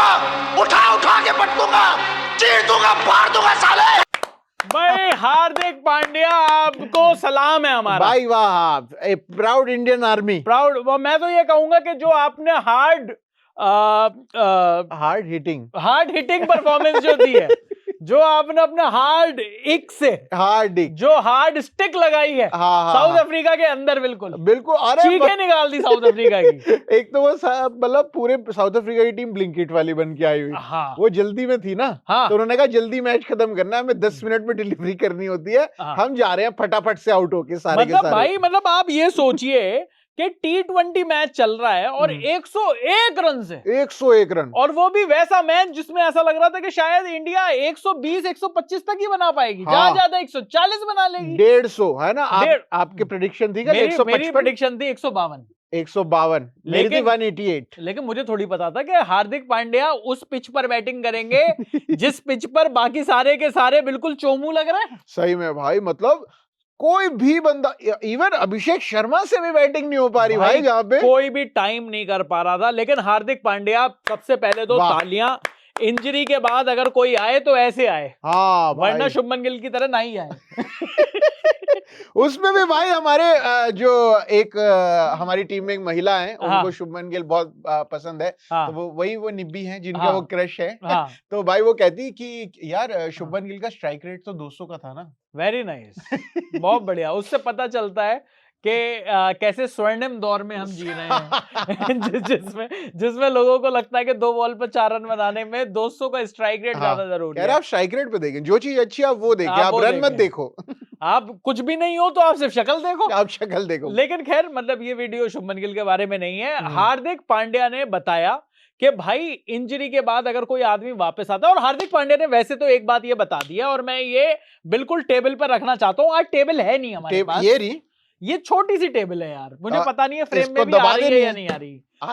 दूंगा, उठा उठा के पटकूंगा, चीर दूंगा, फाड़ दूंगा साले। भाई हार्दिक पांड्या आपको सलाम है हमारा भाई। वाह, ए प्राउड इंडियन आर्मी। प्राउड। मैं तो ये कहूंगा कि जो आपने हार्ड हिटिंग परफॉर्मेंस जो दी है, जो आपने अपने हार्ड जो हार्ड स्टिक लगाई है साउथ अफ्रीका के अंदर, बिल्कुल बिल्कुल। अरे चीखें निकाल दी साउथ अफ्रीका की। एक तो वो मतलब पूरे साउथ अफ्रीका की टीम ब्लिंकिट वाली बन के आई हुई। हाँ। वो जल्दी में थी ना। हाँ। तो उन्होंने कहा जल्दी मैच खत्म करना है, हमें 10 मिनट में डिलीवरी करनी होती है। हाँ। हम जा रहे हैं फटाफट से आउट होके सारे के सारे। भाई मतलब आप ये सोचिए कि T20 मैच चल रहा है और 101 रन से 101 रन, और वो भी वैसा मैच जिसमें ऐसा लग रहा था कि शायद इंडिया 120-125 तक ही बना पाएगी। हाँ। ज्यादा 140 बना लेगी। 150 है ना। आपकी प्रेडिक्शन थी क्या? मेरी प्रेडिक्शन थी 152। 152, लेकिन 188। लेकिन मुझे थोड़ी पता था कि हार्दिक पांड्या उस पिच पर बैटिंग करेंगे जिस पिच पर बाकी सारे के सारे बिल्कुल चोमू लग रहे हैं। सही में भाई, मतलब कोई भी बंदा, इवन अभिषेक शर्मा से भी बैटिंग नहीं हो पा रही भाई जहां पे कोई भी टाइम नहीं कर पा रहा था। लेकिन हार्दिक पांड्या, सबसे पहले तो तालियां। इंजरी के बाद अगर कोई आए तो ऐसे आए, हाँ, वरना शुभमन गिल की तरह नहीं आए। उसमें भी भाई हमारे जो एक हमारी टीम में एक महिला है, उनको शुभमन गिल बहुत पसंद है। तो वो निब्बी हैं जिनका वो क्रश है। तो भाई वो कहती कि यार शुभमन गिल का स्ट्राइक रेट तो 200 का था ना। वेरी नाइस, बहुत बढ़िया। उससे पता चलता है कि कैसे स्वर्णिम दौर में हम जी रहे हैं जिसमें लोगों को लगता है कि 2 बॉल पर 4 रन बनाने में 200 का स्ट्राइक रेट ज्यादा जरूरी है। आप स्ट्राइक रेट पे देखें, जो चीज अच्छी है आप वो देखें, आप रन मत देखो। आप कुछ भी नहीं हो तो आप सिर्फ शक्ल देखो, आप शक्ल देखो। लेकिन खैर, मतलब ये वीडियो शुभमन गिल के बारे में नहीं है। हार्दिक पांड्या ने बताया कि भाई इंजरी के बाद अगर कोई आदमी वापस आता है, और हार्दिक पांड्या ने वैसे तो एक बात ये बता दी है, और मैं ये बिल्कुल टेबल पर रखना चाहता हूं। आज टेबल है नहीं हमारे पास, ये छोटी सी टेबल है यार। मुझे पता नहीं है फ्रेम में भी आ रही है या नहीं आ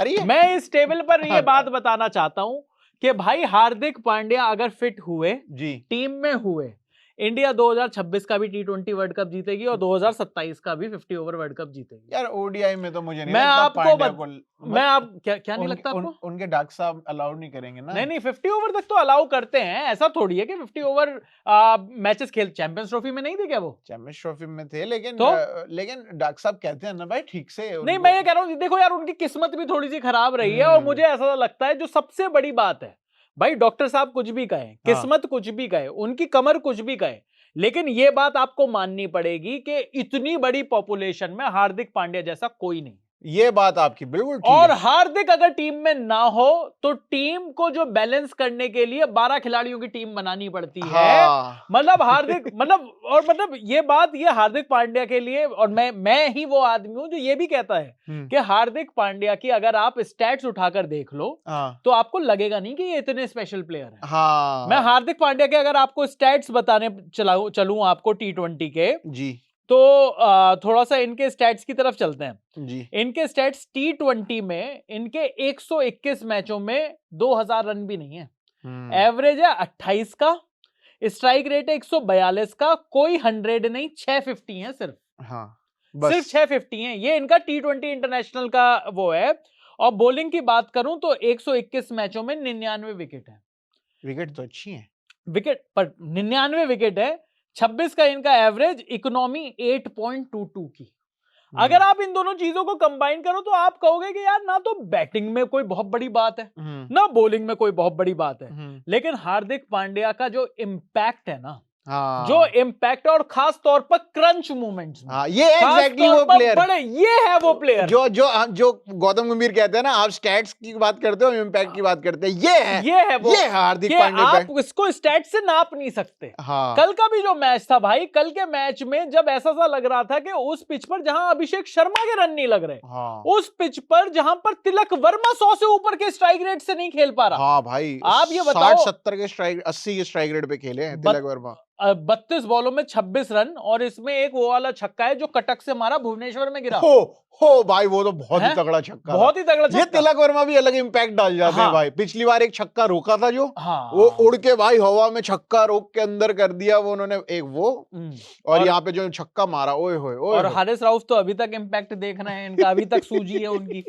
रही है। मैं इस टेबल पर ये बात बताना चाहता हूं कि भाई हार्दिक पांड्या अगर फिट हुए, टीम में हुए, इंडिया 2026 का भी T20 वर्ल्ड कप जीतेगी और 2027 का भी 50 ओवर वर्ल्ड कप जीतेगी। यार ओडीआई में तो मुझे नहीं मैं लगता आपको क्या नहीं लगता आपको? उनके डॉक्टर साहब अलाउड नहीं करेंगे ना। नहीं, 50 ओवर तक तो अलाउ करते हैं। ऐसा थोड़ी है कि 50 ओवर मैचेस खेल। चैंपियंस ट्रॉफी में नहीं थे क्या वो? चैंपियंस ट्रॉफी में थे, लेकिन डॉक्टर साहब कहते हैं ना भाई ठीक से। नहीं, मैं ये कह रहा हूँ, देखो यार, उनकी किस्मत भी थोड़ी सी खराब रही है। और मुझे ऐसा लगता है जो सबसे बड़ी बात है, भाई डॉक्टर साहब कुछ भी कहें, किस्मत कुछ भी कहे, उनकी कमर कुछ भी कहे, लेकिन ये बात आपको माननी पड़ेगी कि इतनी बड़ी पॉपुलेशन में हार्दिक पांड्या जैसा कोई नहीं। ये बात आपकी बिल्कुल ठीक और है। हार्दिक अगर टीम में ना हो तो टीम को जो बैलेंस करने के लिए 12 खिलाड़ियों की टीम बनानी पड़ती है। मतलब हार्दिक मतलब ये बात, ये हार्दिक पांड्या के लिए, और मैं ही वो आदमी हूं जो ये भी कहता है कि हार्दिक पांड्या की अगर आप स्टैट्स उठाकर देख लो तो आपको लगेगा नहीं कि ये इतने स्पेशल प्लेयर है। मैं हार्दिक पांड्या के अगर आपको स्टैट्स बताने चलूं आपको T20 के, जी, तो थोड़ा सा इनके स्टैट्स की तरफ चलते हैं जी। इनके स्टैट्स T20 में इनके 121 मैचों में 2000 रन भी नहीं है। एवरेज है 28 का, स्ट्राइक रेट है 142 का, कोई 100 नहीं, 650 है सिर्फ। सिर्फ 650 है। ये इनका T20 इंटरनेशनल का वो है। और बॉलिंग की बात करूं तो 121 मैचों में 99 विकेट है। विकेट तो अच्छी है, विकेट पर 99 विकेट है। 26 का इनका एवरेज, इकोनॉमी 8.22 की। अगर आप इन दोनों चीजों को कंबाइन करो तो आप कहोगे कि यार ना तो बैटिंग में कोई बहुत बड़ी बात है, ना बॉलिंग में कोई बहुत बड़ी बात है, लेकिन हार्दिक पांड्या का जो इम्पैक्ट है ना, जो इम्पैक्ट, और खास तौर पर क्रंच मूवमेंट्स में, ये एग्जैक्टली वो प्लेयर, ये है वो प्लेयर जो गौतम गंभीर कहते हैं ना, आप स्टैट्स की बात करते हो, इम्पैक्ट की बात करते हैं, ये है हार्दिक पांड्या। आप इसको स्टैट्स से नाप नहीं सकते। कल का भी जो मैच था भाई, कल के मैच में जब ऐसा सा लग रहा था कि उस पिच पर जहां अभिषेक शर्मा के रन नहीं लग रहे, उस पिच पर जहां पर तिलक वर्मा 100 से ऊपर के स्ट्राइक रेट से नहीं खेल पा रहा। हाँ भाई, आप ये बताओ, 60-70 के स्ट्राइक, 80 के स्ट्राइक रेट पे खेले हैं तिलक वर्मा। 32 बॉलों में 26 रन, और इसमें एक वो वाला छक्का है जो कटक से मारा, भुवनेश्वर में गिरा। हो भाई, वो तो बहुत ही तगड़ा छक्का, बहुत ही तगड़ा छक्का। ये तिलक वर्मा भी अलग इंपैक्ट डाल जाते हैं भाई। पिछली बार एक छक्का रोका था जो, वो उड़ के भाई हवा में छक्का रोक के अंदर कर दिया वो उन्होंने एक वो, और यहाँ पे जो छक्का मारा, ओए होए। और हारिस राउफ तो अभी तक इंपैक्ट देख रहे हैं इनका, अभी तक सूजी है उनकी।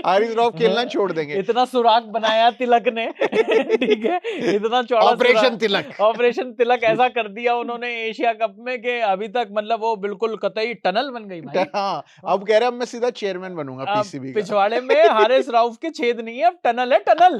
हारिस राउफ खेलना छोड़ देंगे, इतना सुराग बनाया तिलक ने, ठीक है, इतना चौड़ा ऑपरेशन तिलक, ऑपरेशन तिलक ऐसा कर दिया उन्होंने एशिया कप में कि अभी तक मतलब वो बिल्कुल कतई टनल बन गई भाई। हाँ, अब कह रहे हैं मैं सीधा चेयरमैन बनूंगा पीसीबी का। पिछवाड़े में हारिस राउफ के छेद नहीं है, अब टनल है, टनल।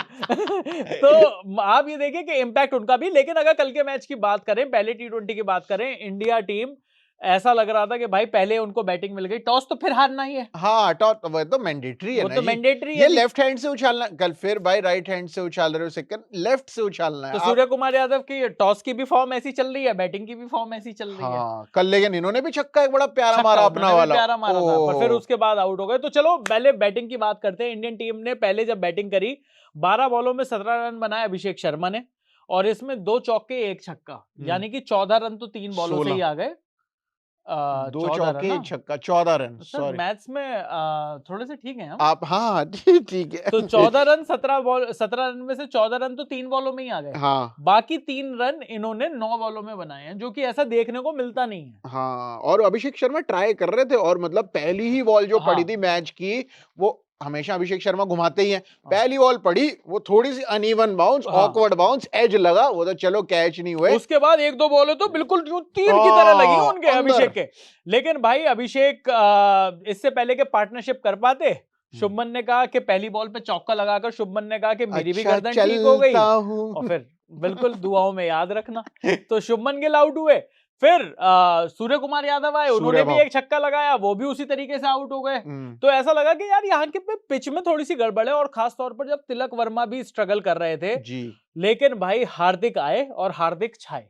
तो आप ये देखिए कि इम्पैक्ट उनका भी। लेकिन अगर कल के मैच की बात करें, पहले T20 की बात करें, इंडिया टीम ऐसा लग रहा था कि भाई पहले उनको बैटिंग मिल गई, टॉस तो फिर हारना ही है। हाँ, टॉस वो तो मैंडेटरी है, वो तो मैंडेटरी है। ये लेफ्ट हैंड से उछालना, कल फिर भाई राइट हैंड से उछाल रहे हो, सेकंड लेफ्ट से उछालना है। तो सूर्य कुमार यादव की टॉस की भी फॉर्म ऐसी चल रही है, बैटिंग की भी फॉर्म ऐसी चल रही है। कल लेकिन इन्होंने भी छक्का एक बड़ा प्यारा मारा, अपना वाला प्यारा मारा था, पर फिर उसके बाद आउट हो गए। तो चलो पहले बैटिंग की बात करते हैं। इंडियन टीम ने पहले जब बैटिंग करी, 12 बॉलों में 17 रन बनाए अभिषेक शर्मा ने, और इसमें 2 चौके 1 छक्का, यानी कि 14 रन तो 3 बॉलों से ही आ गए। 2 चौके 1 छक्का, 14 रन। सॉरी, मैथ्स में थोड़े से ठीक हैं हम आप। हाँ ठीक है। तो 14 रन 17 रन में से 14 रन तो 3 बॉलों में ही आ गए। हाँ, बाकी 3 रन इन्होंने 9 बॉलों में बनाए हैं, जो कि ऐसा देखने को मिलता नहीं है। हाँ, और अभिषेक शर्मा ट्राई कर रहे थे, और मतलब पहली ही बॉल जो पड़ी थी मैच की, वो हमेशा अभिषेक शर्मा घुमाते ही हैं, पहली बॉल पड़ी वो थोड़ी सी uneven bounce, awkward bounce, edge लगा, वो तो चलो कैच नहीं हुए। उसके बाद 1-2 बॉल तो बिल्कुल तीर की तरह लगी उनके अभिषेक के। लेकिन भाई अभिषेक इससे पहले के पार्टनरशिप कर पाते। शुभमन ने कहा कि पहली बॉल पे चौका लगाकर शुभमन ने कहा कि मेरी भी गर्दन ठीक हो गई, और फिर बिल्कुल दुआओं में याद रखना। तो शुभमन गिल आउट हुए, फिर सूर्य कुमार यादव आए, उन्होंने भी एक छक्का लगाया, वो भी उसी तरीके से आउट हो गए। तो ऐसा लगा कि यार यहाँ के पिच में थोड़ी सी गड़बड़ है, और खास तौर पर जब तिलक वर्मा भी स्ट्रगल कर रहे थे जी। लेकिन भाई हार्दिक आए और हार्दिक छाए,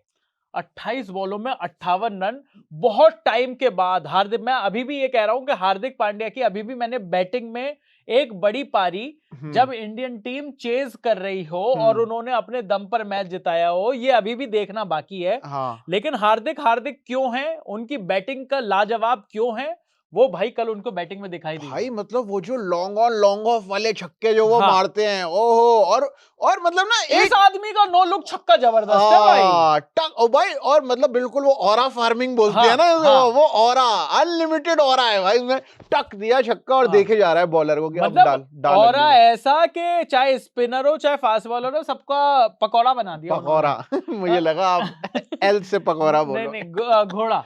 28 बॉलों में 58 रन, बहुत टाइम के बाद। हार्दिक, मैं अभी भी ये कह रहा हूं कि हार्दिक पांड्या की अभी भी मैंने बैटिंग में एक बड़ी पारी, जब इंडियन टीम चेज कर रही हो और उन्होंने अपने दम पर मैच जिताया हो, ये अभी भी देखना बाकी है। लेकिन हार्दिक क्यों हैं, उनकी बैटिंग का लाजवाब क्यों है, वो भाई कल उनको बैटिंग में दिखाई दी। भाई मतलब वो जो लॉन्ग ऑन लॉन्ग ऑफ वाले छक्के जो वो मारते हैं, ओहो, और मतलब ना इस आदमी का नो लुक छक्का जबरदस्त है भाई, टक ओ भाई, और मतलब बिल्कुल वो ऑरा फार्मिंग बोलते हैं ना, वो ऑरा, अनलिमिटेड ऑरा है भाई उसमें, टक दिया छक्का और देखे जा रहा है बॉलर को कि मतलब ऑरा ऐसा कि चाहे स्पिनर हो चाहे फास्ट बॉलर हो, सबका पकौड़ा बना दिया। पकौड़ा मुझे लगा आप एल से पकौड़ा बोलो। नहीं, घोड़ा,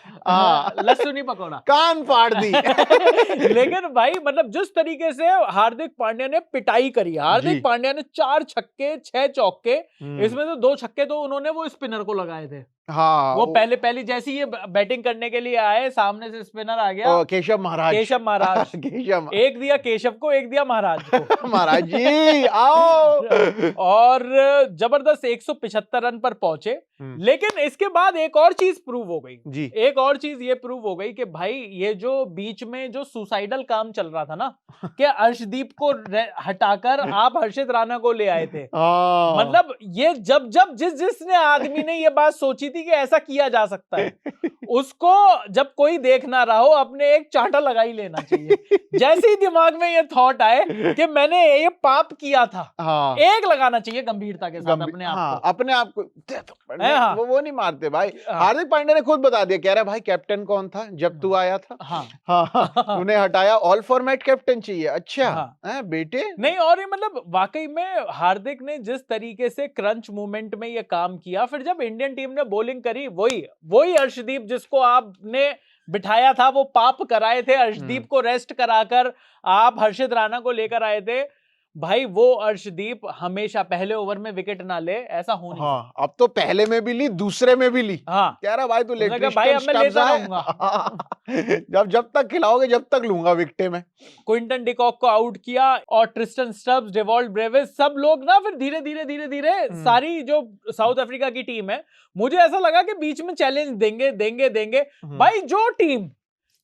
लहसुनी पकौड़ा, कान फाड़ दी। लेकिन भाई मतलब जिस तरीके से हार्दिक पांड्या ने पिटाई करी, हार्दिक पांड्या ने 4 छक्के 6 चौके, इसमें से 2 छक्के तो उन्होंने वो स्पिनर को लगाए थे। हाँ, वो पहली जैसी ये बैटिंग करने के लिए आए, सामने से स्पिनर आ गया, केशव महाराज केशव, एक दिया केशव को, एक दिया महाराज को। महाराज जी आओ। और जबरदस्त 175 रन पर पहुंचे। लेकिन इसके बाद एक और चीज प्रूव हो गई जी, एक और चीज ये प्रूव हो गई कि भाई ये जो बीच में जो सुसाइडल काम चल रहा था ना, कि अर्शदीप को हटाकर आप हर्षित राणा को ले आए थे, मतलब ये जब जिसने आदमी ने ये बात सोची थी कि ऐसा किया जा सकता है, उसको जब कोई देख ना रहा हो, अपने एक चांटा लगा ही लेना चाहिए। जैसे ही दिमाग में ये थॉट आए कि मैंने ये पाप किया था, एक लगाना चाहिए गंभीरता के साथ अपने आप को। वो नहीं मारते भाई। हार्दिक पांड्या ने खुद बता दिया, कह रहा भाई कैप्टन कौन था जब तू आया था, तूने हटाया, ऑल फॉर्मेट कैप्टन चाहिए। अच्छा बेटे नहीं, और ये मतलब वाकई में हार्दिक ने जिस तरीके से क्रंच मूवमेंट में ये काम किया, फिर जब इंडियन टीम ने बॉलिंग करी, वही अर्शदीप जिसको आपने बिठाया था, वो पाप कराए थे, अर्शदीप को रेस्ट कराकर आप हर्षित राणा को लेकर आए थे। भाई वो अर्शदीप हमेशा पहले ओवर में विकेट ना ले, ऐसा हो नहीं। अब तो पहले में भी ली, दूसरे में भी ली। कह रहा भाई तू भाई अब मैं लेता रहूंगा। जब तक खिलाओगे जब तक लूंगा विकेट में। क्विंटन डिकॉक को आउट किया, और ट्रिस्टन स्टब्स, डेवॉल्ट ब्रेविस, सब लोग ना फिर धीरे धीरे सारी जो साउथ अफ्रीका की टीम है, मुझे ऐसा लगा कि बीच में चैलेंज देंगे। भाई जो टीम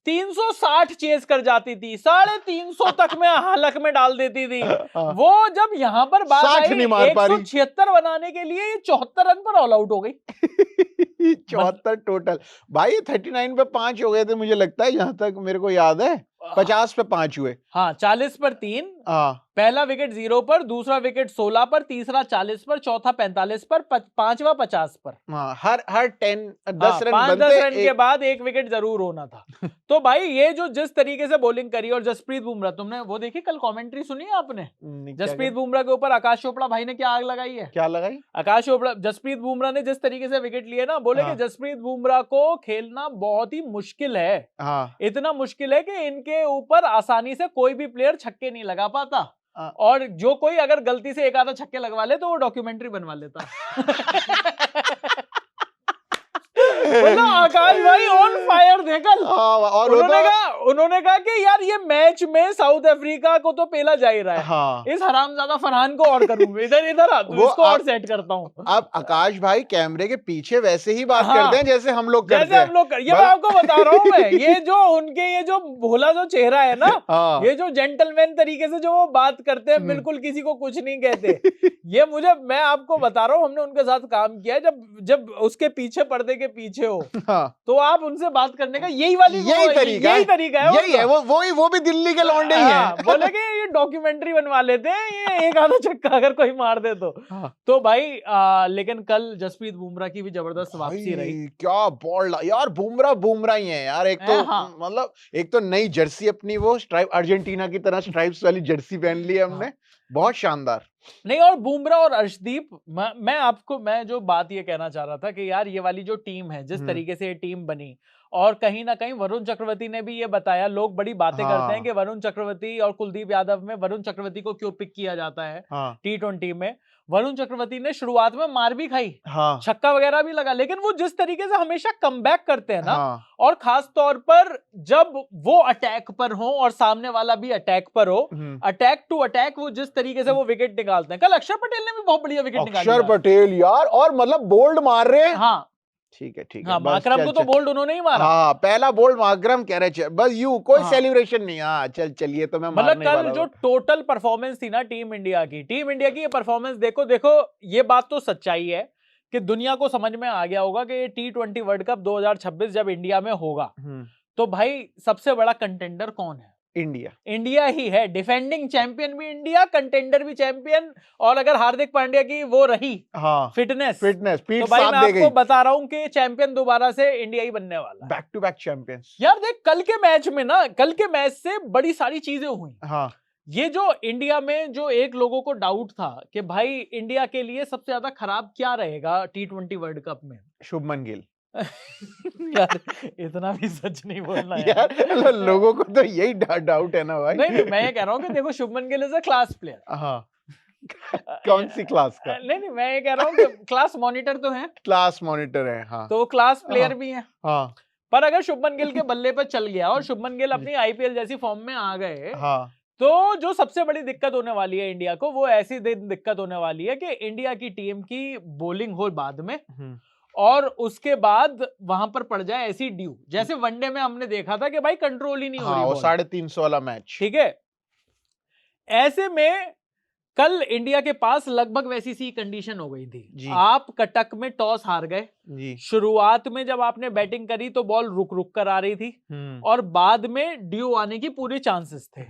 360 चेस कर जाती थी, 350 तक में हालक में डाल देती थी, वो जब यहाँ पर बात आई 176 बनाने के लिए 74 रन पर ऑल आउट हो गई। 74 टोटल भाई, 39 पे 5 हो गए थे मुझे लगता है, जहां तक मेरे को याद है 50 पे 5 हुए। हाँ 40 पर 3, पहला विकेट 0 पर, दूसरा विकेट 16 पर, तीसरा 40 पर, चौथा 45 पर, पांचवा 50 पर। हर 10 रन 5-10 रन के बाद एक विकेट जरूर होना था। तो भाई ये जो जिस तरीके से बॉलिंग करी, और जसप्रीत बुमराह, तुमने वो देखी कल कमेंट्री सुनी है आपने? जसप्रीत बुमराह के ऊपर आकाश चोपड़ा भाई ने क्या आग लगाई है? क्या लगाई? आकाश चोपड़ा, जसप्रीत बुमराह ने जिस तरीके से विकेट लिए ना, बोले कि जसप्रीत बुमराह को खेलना बहुत ही मुश्किल है। इतना मुश्किल है कि इनके ऊपर आसानी से कोई भी प्लेयर छक्के नहीं लगा पाता, और जो कोई अगर गलती से एक आधा छक्के लगवा ले तो वो डॉक्यूमेंट्री बनवा लेता। आकाश भाई ऑन फायर थे कल। और उन्होंने कहा कि यार ये मैच में साउथ अफ्रीका को तो पेला जा ही रहा है, इस हरामजादा फरहान को और करूंगा, इधर आ, इसको और सेट करता हूँ। अब आकाश भाई कैमरे के पीछे वैसे ही बात करते हैं जैसे हम लोग करते हैं। ये मैं आपको बता रहा हूँ मैं, ये जो उनके ये जो भोला जो चेहरा है ना, ये जो जेंटलमैन तरीके से जो वो बात करते हैं, बिल्कुल किसी को कुछ नहीं कहते, ये मैं आपको बता रहा हूँ, हमने उनके साथ काम किया है। जब उसके पीछे पर्दे के पीछे हो तो आप उनसे बात करने का यही तरीका है। यही है वो भी दिल्ली के लौंडे ही हैं। बोले कि ये डॉक्यूमेंट्री बनवा लेते हैं, ये एक आधा छक्का अगर कोई मार दे तो भाई लेकिन कल जसप्रीत बुमराह की भी जबरदस्त वापसी रही। क्या बॉल यार, बुमराह ही है यार। एक तो मतलब एक तो नई जर्सी अपनी वो स्ट्राइप, अर्जेंटीना की तरह स्ट्राइप्स वाली जर्सी पहन ली है हमने, बहुत शानदार। नहीं, और बुमराह और अर्शदीप, मैं जो बात ये कहना चाह रहा था कि यार ये वाली जो टीम है, जिस तरीके से ये टीम बनी, और कहीं ना कहीं वरुण चक्रवर्ती ने भी ये बताया, लोग बड़ी बातें करते हैं कि वरुण चक्रवर्ती और कुलदीप यादव में वरुण चक्रवर्ती को क्यों पिक किया जाता है T20 में। वरुण चक्रवर्ती ने शुरुआत में मार भी खाई, छक्का वगैरह भी लगा, लेकिन वो जिस तरीके से हमेशा कमबैक करते हैं ना, और खास तौर पर जब वो अटैक पर हो और सामने वाला भी अटैक पर हो, अटैक टू अटैक, वो जिस तरीके से वो विकेट निकालते हैं। कल अक्षर पटेल ने भी बहुत बढ़िया विकेट निकाली। अक्षर पटेल यार, और मतलब बोल्ड मार रहे हैं। ठीक है माकरम को तो बोल्ड उन्होंने ही मारा। पहला बोल्ड माकरम कह रहे, बस यू कोई सेलिब्रेशन नहीं। चलिए तो मैं मतलब कल जो टोटल परफॉर्मेंस थी ना टीम इंडिया की ये परफॉर्मेंस देखो, ये बात तो सच्चाई है कि दुनिया को समझ में आ गया होगा कि T20 वर्ल्ड कप 2026 जब इंडिया में होगा, तो भाई सबसे बड़ा कंटेंडर कौन है? इंडिया ही है। डिफेंडिंग चैंपियन भी इंडिया, कंटेंडर भी चैंपियन, और अगर हार्दिक पांड्या की वो रही फिटनेस तो भाई मैं आपको बता रहा हूं कि चैंपियन दोबारा से इंडिया ही बनने वाला है। Back to back champions. यार देख, कल के मैच से बड़ी सारी चीजें हुई। ये जो इंडिया में जो एक लोगों को डाउट था कि भाई इंडिया के लिए सबसे ज्यादा खराब क्या रहेगा T20 वर्ल्ड कप में, शुभमन गिल। यार इतना भी सच नहीं बोलना यार, लोगों को तो यही डाउट है ना भाई। नहीं, मैं ये कह रहा हूँ कि देखो, Shubman Gill is a class player. कौन सी क्लास का? नहीं, मैं ये कह रहा हूँ कि क्लास मॉनिटर तो है, क्लास मॉनिटर है, तो क्लास प्लेयर भी है। पर अगर शुभमन गिल के बल्ले पर चल गया और शुभमन गिल अपनी IPL जैसी फॉर्म में आ गए, तो जो सबसे बड़ी दिक्कत होने वाली है इंडिया को, वो ऐसी दिक्कत होने वाली है कि इंडिया की टीम की बॉलिंग हो बाद में, और उसके बाद वहां पर पड़ जाए ऐसी ड्यू, जैसे वनडे में हमने देखा था कि भाई कंट्रोल ही नहीं हो रही। वो 350 वाला मैच। ठीक है, ऐसे में कल इंडिया के पास लगभग वैसी सी कंडीशन हो गई थी। आप कटक में टॉस हार गए, शुरुआत में जब आपने बैटिंग करी तो बॉल रुक कर आ रही थी, और बाद में ड्यू आने की पूरे चांसेस थे।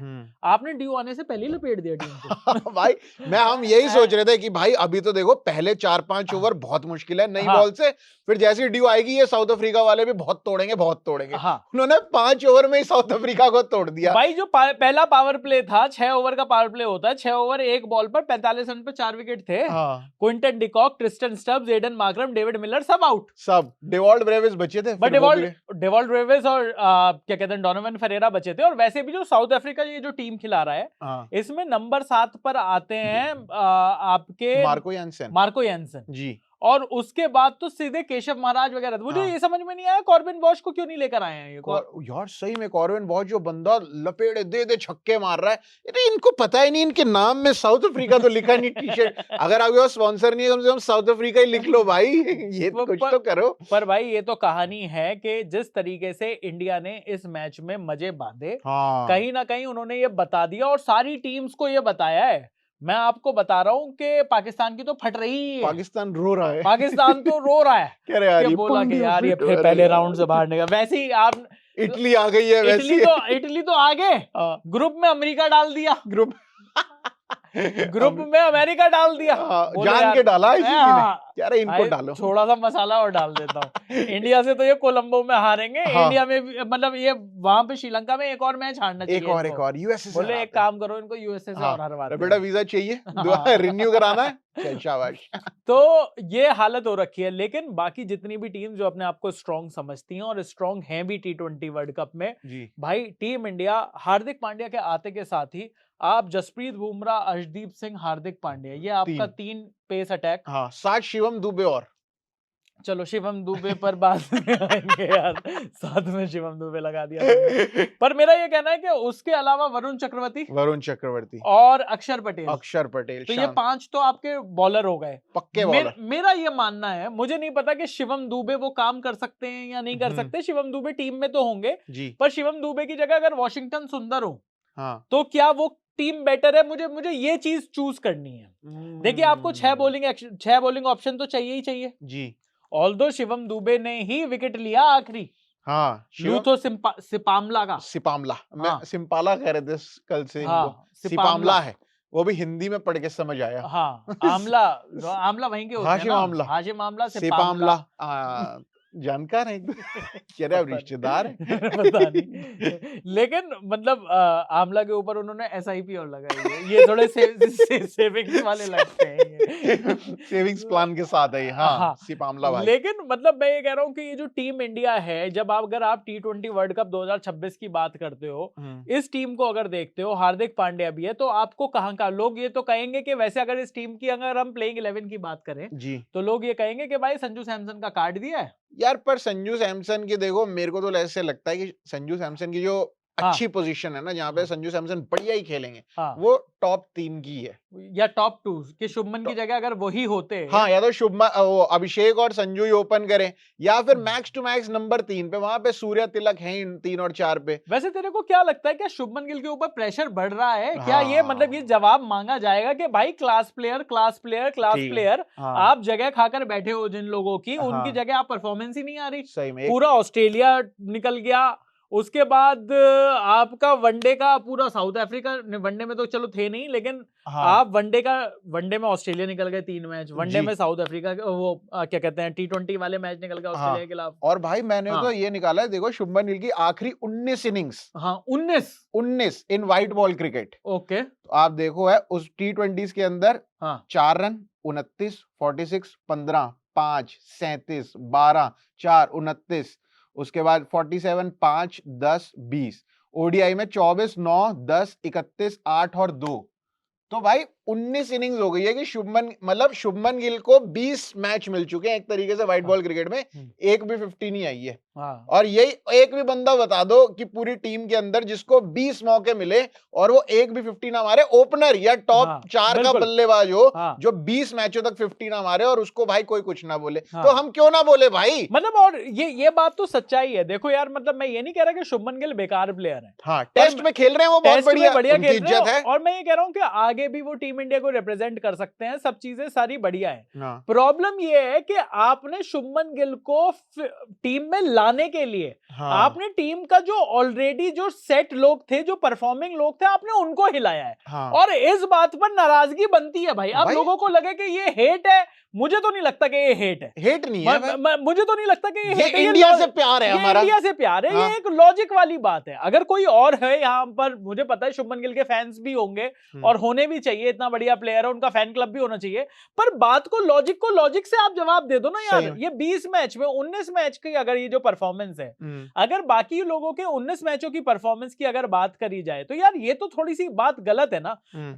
आपने ड्यू आने से पहले लपेट दिया टीम को। भाई हम यही सोच रहे थे कि भाई अभी तो देखो पहले 4-5 ओवर बहुत मुश्किल है नई बॉल से, फिर जैसी ड्यू आएगी ये साउथ अफ्रीका वाले भी बहुत तोड़ेंगे। उन्होंने 5 ओवर में ही साउथ अफ्रीका को तोड़ दिया। भाई जो पहला पावर प्ले था, 6 ओवर का पावर प्ले होता है, 6 ओवर 1 बॉल पर 45 रन पे 4 विकेट थे। Quinton de Kock, Tristan Stubbs, Aiden Markram, David Miller सब आउट। सब डेवॉल्ड ब्रेविस बचे थे, डेवॉल्ड ब्रेविस और क्या कहते हैं डोनोवन फेरेरा बचे थे। और वैसे भी जो साउथ अफ्रीका ये जो टीम खिला रहा है, इसमें नंबर 7 पर आते हैं आपके मार्को यानसन जी, और उसके बाद तो सीधे केशव महाराज वगैरह। मुझे ये समझ में नहीं आया कॉर्बिन बॉश को क्यों नहीं लेकर आए हैं यार। सही में कॉर्बिन बॉश जो बंदा लपेड़े दे छक्के मार रहा है, इनको पता ही नहीं, इनके नाम में साउथ अफ्रीका तो लिखा नहीं टी-शर्ट। अगर आपके पास स्पॉन्सर नहीं है, कम से कम साउथ अफ्रीका ही लिख लो भाई। ये कुछ तो करो। पर भाई ये तो कहानी है कि जिस तरीके से इंडिया ने इस मैच में मजे बांधे, कहीं ना कहीं उन्होंने ये बता दिया और सारी टीम्स को ये बताया है। मैं आपको बता रहा हूँ कि पाकिस्तान की तो फट रही है, पाकिस्तान रो रहा है, पाकिस्तान तो रो रहा है कह रहे यार कि ये बोला कि यार ये फिट फिर पहले राउंड से बाहर निकल। वैसे ही आप इटली आ गई है, वैसे इटली तो आगे ग्रुप में अमेरिका डाल दिया, ग्रुप ग्रुप में अमेरिका डाल दिया, जान के डाला इसी ने, यार इनको डालो, थोड़ा सा मसाला और डाल देता हूँ। इंडिया से तो ये कोलंबो में हारेंगे, इंडिया में भी, मतलब ये वहां पे श्रीलंका में एक और मैच हारना चाहिए, एक और यूएसए से बोले एक काम करो इनको यूएसए से और हरवाते बेटा वीजा चाहिए, रिन्यू कराना है, शाबाश। तो ये हालत हो रखी है। लेकिन बाकी जितनी भी टीम जो अपने आप को स्ट्रॉन्ग समझती हैं और स्ट्रॉन्ग हैं भी T20 वर्ल्ड कप में जी, भाई टीम इंडिया हार्दिक पांड्या के आते के साथ ही आप जसप्रीत बुमराह, अर्शदीप सिंह, हार्दिक पांड्या, ये आपका 3 पेस अटैक। हाँ, 7 शिवम दुबे और चलो शिवम दुबे पर बाद में आएंगे यार, साथ में शिवम दुबे लगा दिया पर मेरा ये कहना है कि उसके अलावा वरुण चक्रवर्ती और अक्षर पटेल, तो ये 5 तो आपके बॉलर हो गए, पक्के बॉलर। मेरा ये मानना है, मुझे नहीं पता कि शिवम दुबे वो काम कर सकते हैं या नहीं कर सकते। शिवम दुबे टीम में तो होंगे जी, पर शिवम दुबे की जगह अगर वॉशिंगटन सुंदर हो तो क्या वो टीम बेटर है? मुझे ये चीज चूज करनी है। देखिए आपको 6 बॉलिंग ऑप्शन तो चाहिए ही चाहिए जी। ऑल्दो शिवम दुबे ने ही विकेट लिया आखिरी, हाँ, लूथो सिपामला का, मैं सिंपाला कह रहे थे कल से, सिपामला है, वो भी हिंदी में पढ़ के समझ आया। हाँ, आमला वहीं के होते हैं ना, हाशिम आमला, सिपामला, जानकार है क्या रे, रिश्तेदार पता नहीं लेकिन मतलब आमला के ऊपर उन्होंने SIP और लगाई है, ये थोड़े सेविंग्स वाले लगते हैं, सेविंग्स प्लान के साथ है। हाँ, सिपामला भाई। लेकिन मतलब मैं ये कह रहा हूँ कि ये जो टीम इंडिया है, जब अगर आप T20 वर्ल्ड कप 2026 की बात करते हो, इस टीम को अगर देखते हो, हार्दिक पांड्या भी है, तो आपको कहाँ का लोग ये तो कहेंगे कि वैसे अगर इस टीम की अगर हम प्लेइंग 11 की बात करें जी, तो लोग ये कहेंगे कि भाई संजू सैमसन का काट दिया है यार। पर संजू सैमसन की देखो, मेरे को तो ऐसे लगता है कि संजू सैमसन की जो अच्छी पोजीशन है ना, जहाँ पे संजू सैमसन बढ़िया ही खेलेंगे, वो टॉप 3 की है या टॉप 2 कि शुभमन की जगह अगर वही होते, हाँ, या तो शुभमन, अभिषेक और संजू ही ओपन करें, या फिर मैक्स टू मैक्स नंबर 3 पे, वहां पे सूर्य तिलक है 3 और 4 पे। वैसे तेरे को क्या लगता है, क्या शुभमन गिल के ऊपर प्रेशर बढ़ रहा है? क्या ये मतलब ये जवाब मांगा जाएगा कि भाई क्लास प्लेयर आप जगह खाकर बैठे हो जिन लोगों की, उनकी जगह आप परफॉर्मेंस ही नहीं आ रही। सही में पूरा ऑस्ट्रेलिया निकल गया, उसके बाद आपका वनडे का पूरा साउथ अफ्रीका, वनडे में तो चलो थे नहीं, लेकिन आप वनडे में ऑस्ट्रेलिया निकल गए 3 मैच, वनडे में साउथ अफ्रीका, वो क्या कहते हैं T20 वाले मैच निकल गए ऑस्ट्रेलिया के खिलाफ। और भाई मैंने तो ये निकाला है, देखो शुभमन गिल की आखिरी 19 इनिंग्स, 19 इन व्हाइट बॉल क्रिकेट। ओके, तो आप देखो है उस T20 के अंदर 4 रन, 29, 46, 15, 5, 37, 12, 4, 29, उसके बाद 47, 5, 10, 20, ओडीआई में 24, 9, 10, 31, 8 और 2, तो भाई 19 इनिंग्स हो गई है कि शुभमन गिल को 20 मैच मिल चुके हैं एक तरीके से व्हाइट बॉल क्रिकेट में, एक भी 50 नहीं आई है। और यही एक भी बंदा बता दो कि पूरी टीम के अंदर जिसको 20 मौके मिले और वो एक भी 50 ना मारे, ओपनर या टॉप 4 का बल्लेबाज हो जो 20 मैचों तक 50 ना मारे, और उसको भाई कोई कुछ ना बोले, तो हम क्यों ना बोले भाई? मतलब और ये बात तो सच्चाई है। देखो यार, मतलब मैं ये नहीं कह रहा कि शुभमन गिल बेकार प्लेयर है, हाँ, टेस्ट में खेल रहे हैं वो बहुत बढ़िया खेल रहे हैं, और मैं ये कह रहा हूँ कि आगे भी वो टीम इंडिया को रिप्रेजेंट कर सकते हैं, सब चीजें सारी बढ़िया है। प्रॉब्लम ये है कि आपने शुभमन गिल को टीम में लाने के लिए आपने टीम का जो ऑलरेडी जो सेट लोग थे, जो परफॉर्मिंग लोग थे, आपने उनको हिलाया है। और इस बात पर नाराजगी बनती है भाई। अब लोगों को लगे कि ये हेट है, मुझे तो नहीं लगता कि ये हेट है, नहीं है। मुझे तो नहीं लगता कि ये इंडिया से प्यार है, हमारा इंडिया से प्यार है। ये एक लॉजिक वाली बात है। अगर कोई और है यहाँ पर, मुझे पता है शुभमन गिल के फैंस भी होंगे और होने भी चाहिए, इतना बढ़िया प्लेयर है, उनका फैन क्लब भी होना चाहिए, पर बात को लॉजिक से आप जवाब दे दो ना यार। ये 20 मैच में 19 मैच की अगर ये जो परफॉर्मेंस है, अगर बाकी लोगों के 19 मैचों की परफॉर्मेंस की अगर बात करी जाए, तो यार ये तो थोड़ी सी बात गलत है ना।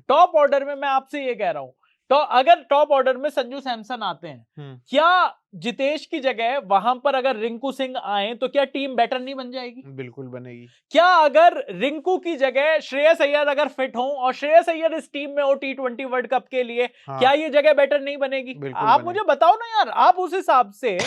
टॉप ऑर्डर में मैं आपसे ये कह रहा हूं, तो अगर टॉप ऑर्डर में संजू सैमसन आते हैं, क्या जितेश की जगह वहां पर अगर रिंकू सिंह आए तो क्या टीम बेटर नहीं बन जाएगी? बिल्कुल बनेगी। क्या अगर रिंकू की जगह श्रेयस अय्यर अगर फिट हो और श्रेयस अय्यर इस टीम में हो T20 वर्ल्ड कप के लिए, क्या ये जगह बेटर नहीं बनेगी? आप मुझे बताओ ना यार। आप उस हिसाब से,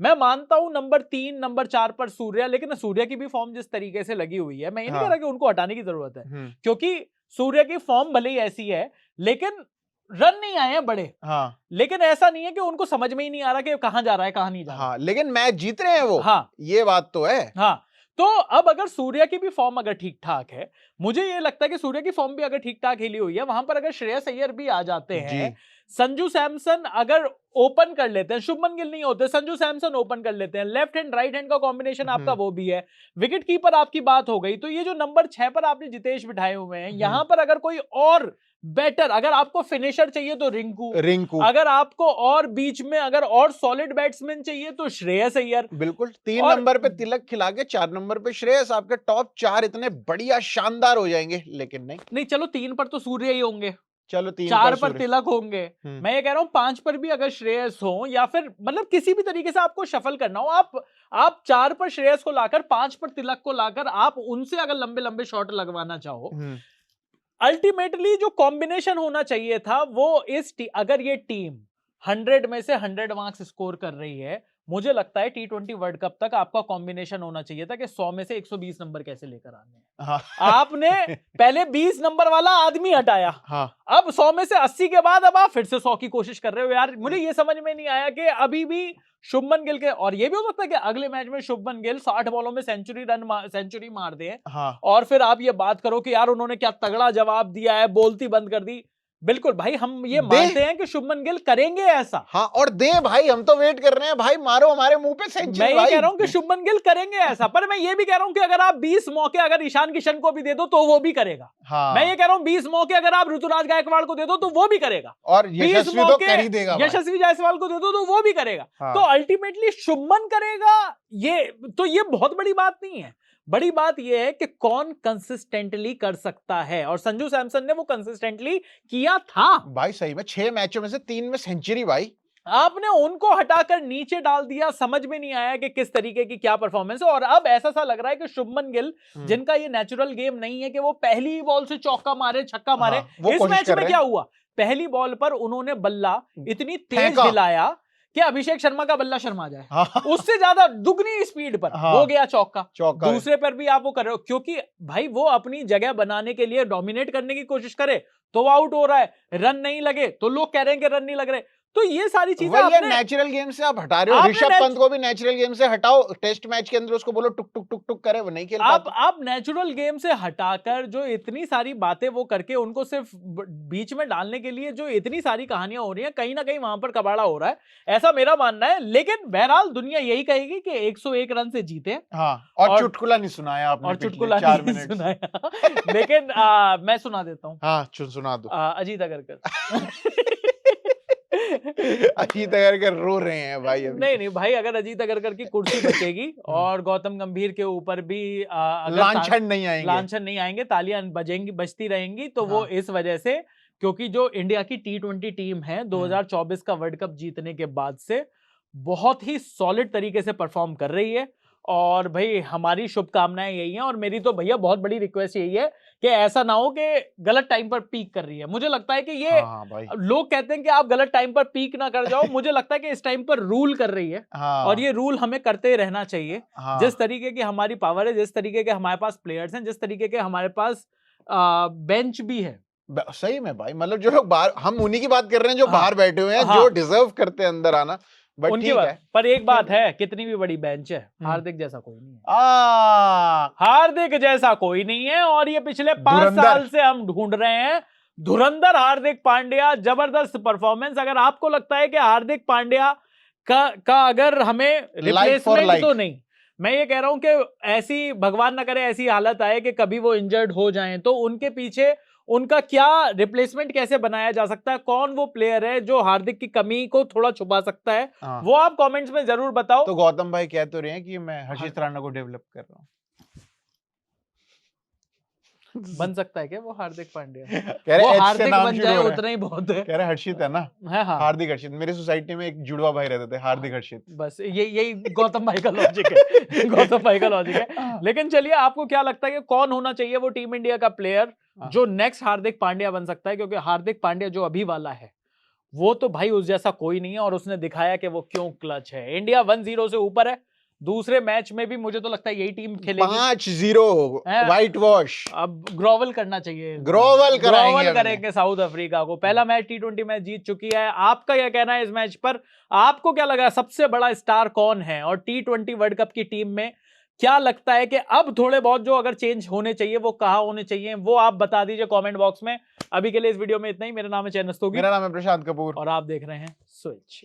मैं मानता हूं नंबर 3 नंबर 4 पर सूर्या, लेकिन सूर्या की भी फॉर्म जिस तरीके से लगी हुई है, मैं ये नहीं कह रहा कि उनको हटाने की जरूरत है, क्योंकि सूर्य की फॉर्म भले ही ऐसी है, लेकिन रन नहीं आए हैं बड़े। हाँ, लेकिन ऐसा नहीं है कि उनको समझ में ही नहीं आ रहा कि कहां जा रहा है कहां नहीं जा रहा। हाँ, लेकिन मैच जीत रहे हैं वो। हाँ, ये बात तो है। हाँ, तो अब अगर सूर्या की भी फॉर्म अगर ठीक ठाक है, मुझे ये लगता है कि सूर्या की फॉर्म भी अगर ठीक ठाक हिली हुई है, वहां पर अगर श्रेयस अय्यर भी आ जाते हैं, संजू सैमसन अगर ओपन कर लेते हैं, शुभमन गिल नहीं होते, संजू सैमसन ओपन कर लेते हैं, लेफ्ट हैंड राइट हैंड का कॉम्बिनेशन आपका वो भी है, विकेट कीपर आपकी बात हो गई, तो ये जो नंबर 6 पर आपने जितेश बिठाए हुए हैं, यहां पर अगर कोई और बेटर, अगर आपको फिनिशर चाहिए तो रिंकू, अगर आपको और बीच में अगर और सॉलिड बैट्समैन चाहिए तो श्रेयस अय्यर। बिल्कुल, 3 नंबर पे तिलक खिला के 4 नंबर पे श्रेयस, आपके टॉप 4 इतने बढ़िया शानदार हो जाएंगे। लेकिन नहीं, चलो 3 पर तो सूर्य ही होंगे, चलो 3 4 पर तिलक होंगे, मैं ये कह रहा हूं 5 पर भी अगर श्रेयस हो, या फिर मतलब किसी भी तरीके से आपको शफल करना हो, आप 4 पर श्रेयस को लाकर 5 पर तिलक को लाकर आप उनसे अगर लंबे लंबे शॉट लगवाना चाहो, अल्टीमेटली जो कॉम्बिनेशन होना चाहिए था वो अगर ये टीम 100 में से 100 मार्क्स स्कोर कर रही है, मुझे लगता है T20 वर्ल्ड कप तक आपका कॉम्बिनेशन होना चाहिए था कि 100 में से 120 नंबर कैसे लेकर आने हैं। हाँ। आपने पहले 20 नंबर वाला आदमी हटाया, हाँ। अब 100 में से 80 के बाद अब आप फिर से 100 की कोशिश कर रहे हो। यार मुझे ये समझ में नहीं आया कि अभी भी शुभमन गिल के, और ये भी हो सकता है कि अगले मैच में शुभमन गिल 60 बॉलों में सेंचुरी मार दे, हाँ। और फिर आप ये बात करो कि यार उन्होंने क्या तगड़ा जवाब दिया है, बोलती बंद कर दी। बिल्कुल भाई, हम ये मानते हैं कि शुभमन गिल करेंगे ऐसा। हाँ, और दे भाई, हम तो वेट कर रहे हैं भाई, मारो हमारे मुंह पे सेंचुरी। मैं ये कह रहा हूं कि शुभमन गिल करेंगे ऐसा, पर मैं ये भी कह रहा हूं कि अगर आप 20 मौके अगर ईशान किशन को भी दे दो तो वो भी करेगा। हाँ। मैं ये कह रहा हूं 20 मौके अगर आप ऋतुराज गायकवाड़ को दे दो तो वो भी करेगा, और यशस्वी तो कर ही देगा, यशस्वी जायसवाल को दे दो तो वो भी करेगा। हाँ। तो अल्टीमेटली शुभमन करेगा, ये बहुत बड़ी बात नहीं है। बड़ी बात यह है कि कौन कंसिस्टेंटली कर सकता है, और संजू सैमसन ने वो कंसिस्टेंटली किया था भाई। सही में 6 मैचों में से 3 में सेंचुरी भाई। आपने उनको हटाकर नीचे डाल दिया, समझ में नहीं आया कि किस तरीके की क्या परफॉर्मेंस है। और अब ऐसा सा लग रहा है कि शुभमन गिल, जिनका ये नेचुरल गेम नहीं है कि वो पहली बॉल से चौका मारे छक्का मारे, हाँ, इस मैच में क्या हुआ, पहली बॉल पर उन्होंने बल्ला इतनी तेज हिलाया कि अभिषेक शर्मा का बल्ला शर्मा जाए, हाँ। उससे ज्यादा दुगनी स्पीड पर, हाँ। हो गया चौका। दूसरे पर भी आप वो कर रहे हो, क्योंकि भाई वो अपनी जगह बनाने के लिए डोमिनेट करने की कोशिश करे तो आउट हो रहा है, रन नहीं लगे तो लोग कह रहे हैं कि रन नहीं लग रहे। तो ये सारी चीजें आपने नेचुरल गेम से आप हटा रहे हो। ऋषभ पंत को भी नेचुरल गेम से हटाओ, टेस्ट मैच के अंदर उसको बोलो टुक टुक टुक टुक करे, वो नहीं खेल पाता। आप नेचुरल गेम से हटाकर जो इतनी सारी बातें वो करके उनको सिर्फ बीच में डालने के लिए जो इतनी सारी कहानियां हो रही हैं, कहीं ना कहीं वहां पर कबाड़ा हो रहा है, ऐसा मेरा मानना है। लेकिन बहरहाल दुनिया यही कहेगी कि 101 रन से जीते। हाँ, और चुटकुला नहीं सुनाया आपने, और चुटकुला 4 मिनट सुनाया। लेकिन मैं सुना देता हूँ। हाँ, सुना दो। अजीत अगरकर। अजीत अगरकर रो रहे हैं भाई अभी। नहीं भाई, अगर अजीत अगरकर की कुर्सी बचेगी और गौतम गंभीर के ऊपर भी लांछन नहीं आएंगे, तालियां बजती रहेंगी, तो वो इस वजह से, क्योंकि जो इंडिया की T20 टीम है 2024 का वर्ल्ड कप जीतने के बाद से बहुत ही सॉलिड तरीके से परफॉर्म कर रही है। और भाई हमारी शुभकामनाएं यही हैं, और मेरी तो भैया बहुत बड़ी रिक्वेस्ट यही है कि ऐसा ना हो कि गलत टाइम पर पीक कर रही है। मुझे लगता है कि ये लोग कहते हैं कि आप गलत टाइम पर पीक ना कर जाओ, मुझे लगता है कि इस टाइम पर रूल कर रही है, और ये रूल हमें करते रहना चाहिए। जिस तरीके की हमारी पावर है, जिस तरीके के हमारे पास प्लेयर्स हैं, जिस तरीके के हमारे पास बेंच भी है। सही में भाई, मतलब जो लोग बाहर, हम उन्हीं की बात कर रहे हैं जो बाहर बैठे हुए हैं, जो डिजर्व करते हैं अंदर आना। उनकी बात, पर एक बात है, कितनी भी बड़ी बेंच है, हार्दिक जैसा कोई नहीं है। हार्दिक जैसा कोई नहीं है, और ये पिछले 5 साल से हम ढूंढ रहे हैं धुरंधर हार्दिक पांड्या। जबरदस्त परफॉर्मेंस। अगर आपको लगता है कि हार्दिक पांड्या का अगर हमें रिप्लेसमेंट तो नहीं, मैं ये कह रहा हूं कि ऐसी, भगवान ना करे ऐसी हालत आए कि कभी वो इंजर्ड हो जाएं, तो उनके पीछे उनका क्या रिप्लेसमेंट कैसे बनाया जा सकता है, कौन वो प्लेयर है जो हार्दिक की कमी को थोड़ा छुपा सकता है, वो आप कमेंट्स में जरूर बताओ। तो गौतम भाई कह तो रहे हैं कि मैं हर्षित राणा को डेवलप कर रहा हूँ। बन सकता है क्या वो हार्दिक पांड्या? कह रहे हार्दिक बन जाए उतना ही बहुत है। कह रहे हर्षित है ना। हाँ। हार्दिक हर्षित, मेरी सोसाइटी में एक जुड़वा भाई रहते थे, हार्दिक हर्षित। बस यही गौतम भाई का लॉजिक है। गौतम भाई का लॉजिक है। लेकिन चलिए, आपको क्या लगता है कि कौन होना चाहिए वो टीम इंडिया का प्लेयर जो नेक्स्ट हार्दिक पांड्या बन सकता है? क्योंकि हार्दिक पांड्या जो अभी वाला है वो तो भाई उस जैसा कोई नहीं है, और उसने दिखाया कि वो क्यों क्लच है। इंडिया 1-0 से ऊपर है, दूसरे मैच में भी मुझे तो लगता है यही टीम खेलेगी। 5-0 व्हाइट वॉश। अब ग्रोवल करना चाहिए, ग्रोवल करेंगे साउथ अफ्रीका को। पहला मैच T20 मैच जीत चुकी है। आपका क्या कहना है इस मैच पर? आपको क्या लगा सबसे बड़ा स्टार कौन है, और T20 वर्ल्ड कप की टीम में क्या लगता है कि अब थोड़े बहुत जो अगर चेंज होने चाहिए वो कहाँ होने चाहिए, वो आप बता दीजिए कमेंट बॉक्स में। अभी के लिए इस वीडियो में इतना ही। मेरा नाम है चैन रस्तोगी, मेरा नाम है प्रशांत कपूर, और आप देख रहे हैं स्विच।